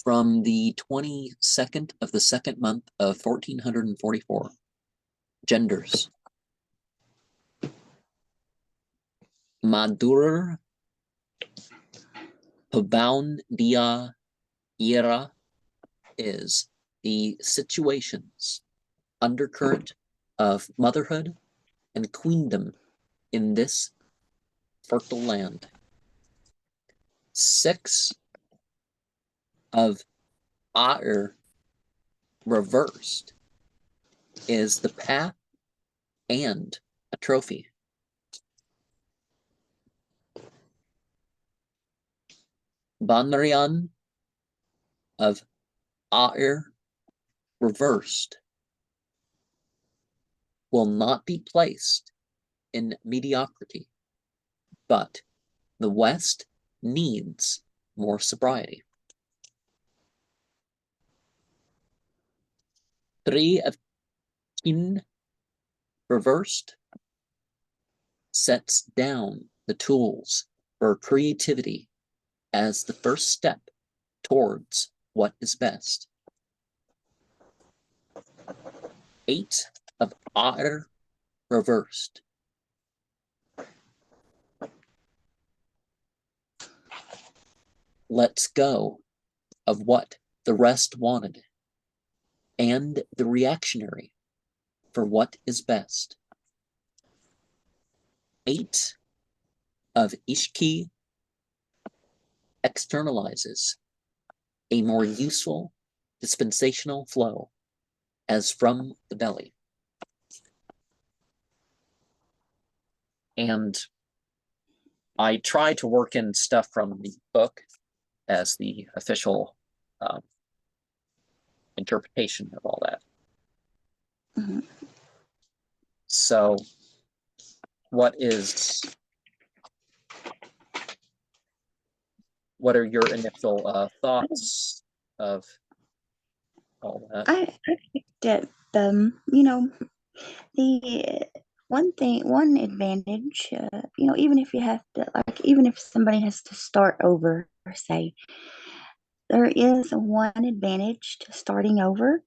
from the 22nd of the second month of 1444. Genders. Madur Paboundia Ira is the situations, undercurrent of motherhood and queendom in this fertile land. 6 of Aer reversed is the path and a trophy. Banrian of Aer reversed will not be placed in mediocrity, but the West needs more sobriety. 3 of Kin reversed sets down the tools for creativity as the first step towards what is best. 8 of Aer reversed lets go of what the rest wanted and the reactionary for what is best. 8 of Ishki externalizes a more useful dispensational flow as from the belly. And I try to work in stuff from the book as the official interpretation of all that. Mm-hmm. So what are your initial thoughts of all that? I picked up, the one advantage, even if you have to, even if somebody has to start over, say, there is one advantage to starting over.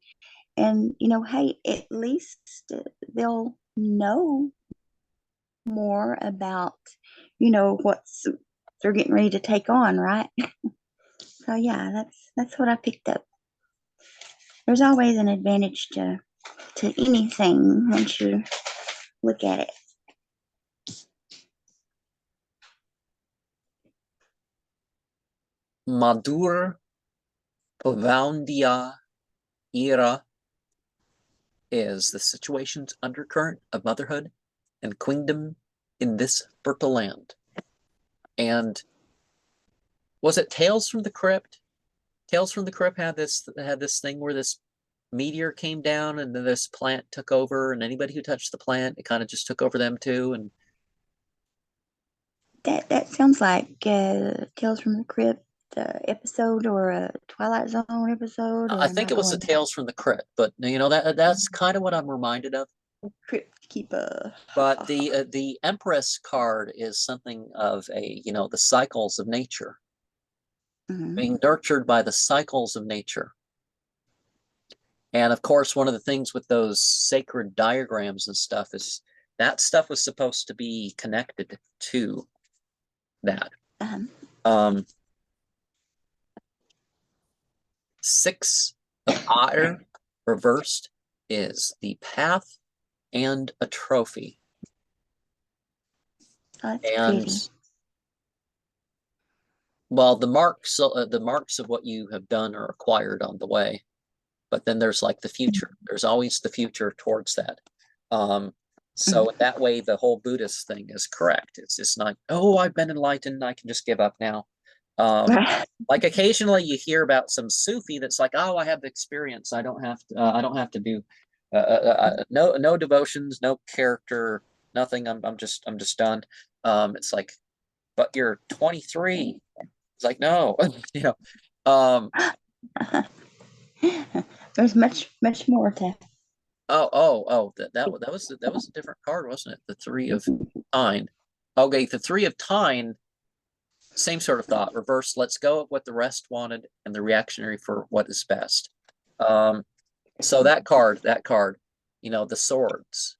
And, hey, at least they'll know more about, what's they're getting ready to take on, right? So yeah, that's what I picked up. There's always an advantage to anything once you look at it. Madur Povaundia Ira is the situation's undercurrent of motherhood and queendom in this fertile land. And was it Tales from the Crypt? Tales from the Crypt had this thing where this meteor came down and then this plant took over, and anybody who touched the plant, it kind of just took over them too. And that sounds like Tales from the Crypt episode, or a Twilight Zone episode. Or I think it was the Tales from the Crypt, but that's kind of what I'm reminded of. Crypt Keeper. But the Empress card is something of a the cycles of nature, being nurtured by the cycles of nature. And of course, one of the things with those sacred diagrams and stuff is that stuff was supposed to be connected to that. 6 of Aer reversed is the path and a trophy. Oh, that's pretty. Well, the marks of what you have done are acquired on the way, but then there's like the future. There's always the future towards that. So that way, the whole Buddhist thing is correct. It's just not, oh, I've been enlightened, I can just give up now. Like occasionally you hear about some Sufi that's like, oh, I have the experience. I don't have to do no devotions, no character, nothing. I'm just done. It's like, but you're 23. It's like, no, There's much more to. That was a different card, wasn't it? The 3 of Tyne. Okay, the 3 of Tyne Same sort of thought. Reverse, let's go at what the rest wanted and the reactionary for what is best. So that card, the swords.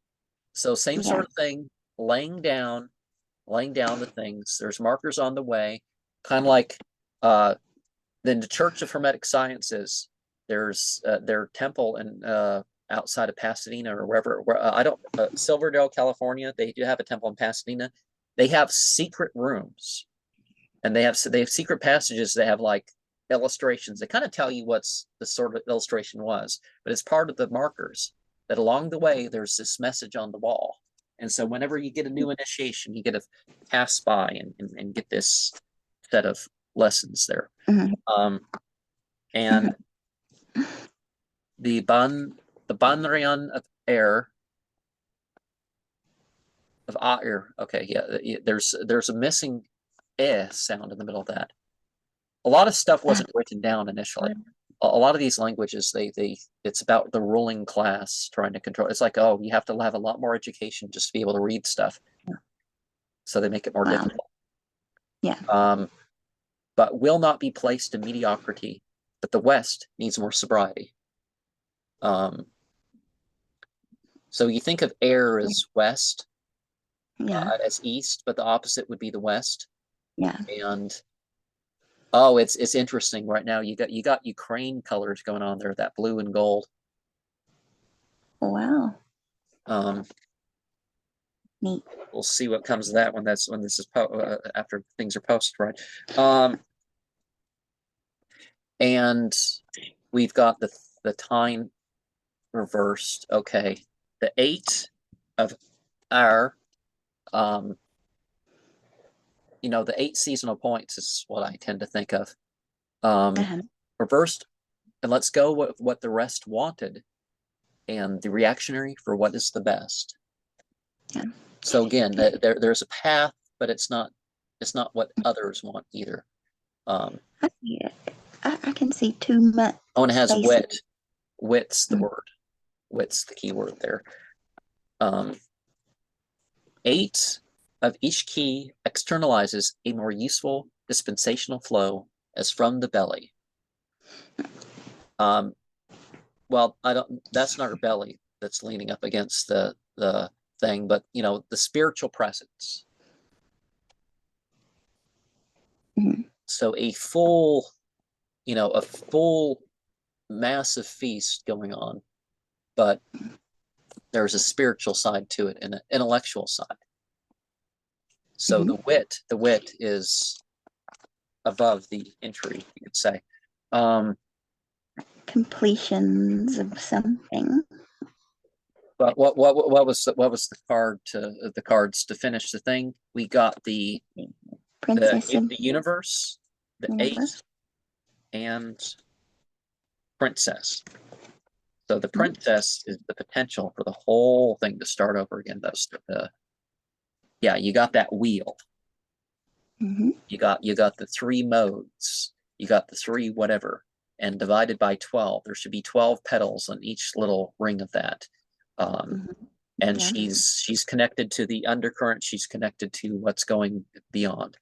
So same sort of thing, laying down the things. There's markers on the way, kind of like then the Church of Hermetic Sciences. There's their temple and outside of Pasadena or wherever. I don't Silverdale, California. They do have a temple in Pasadena. They have secret rooms, and they have secret passages. They have like illustrations. They kind of tell you what's the sort of illustration was, but it's part of the markers that along the way there's this message on the wall. And so whenever you get a new initiation, you get to pass by and get this set of lessons there. And the Banrian of air of air. Okay, yeah. There's a missing sound in the middle of that. A lot of stuff wasn't written down initially. A lot of these languages, it's about the ruling class trying to control. It's like, oh, you have to have a lot more education just to be able to read stuff. So they make it more difficult. Yeah. But will not be placed in mediocrity. But the West needs more sobriety. So you think of air as West, as East, but the opposite would be the West. Yeah. And oh, it's interesting right now. You got Ukraine colors going on there, that blue and gold. Wow. Neat. We'll see what comes of that when this is after things are posted, right? And we've got the time reversed. Okay, the 8 of our the 8 seasonal points is what I tend to think of. Reversed, and let's go with what the rest wanted, and the reactionary for what is the best. Yeah. So again, there's a path, but it's not what others want either. I see it. I can see too much. Oh, and it has wit. Wit's the word. Wit's the key word there. 8 of each key externalizes a more useful dispensational flow as from the belly. Well, that's not her belly that's leaning up against the thing, but the spiritual presence. So a full massive feast going on, but there's a spiritual side to it and an intellectual side. So the wit is above the entry, you could say. Completions of something. But what was the cards to finish the thing? We got the Princess of the universe, the universe. 8, and princess. So the princess is the potential for the whole thing to start over again. That's you got that wheel. You got the 3 modes. You got the 3 whatever, and divided by 12. There should be 12 petals on each little ring of that. And she's connected to the undercurrent. She's connected to what's going beyond.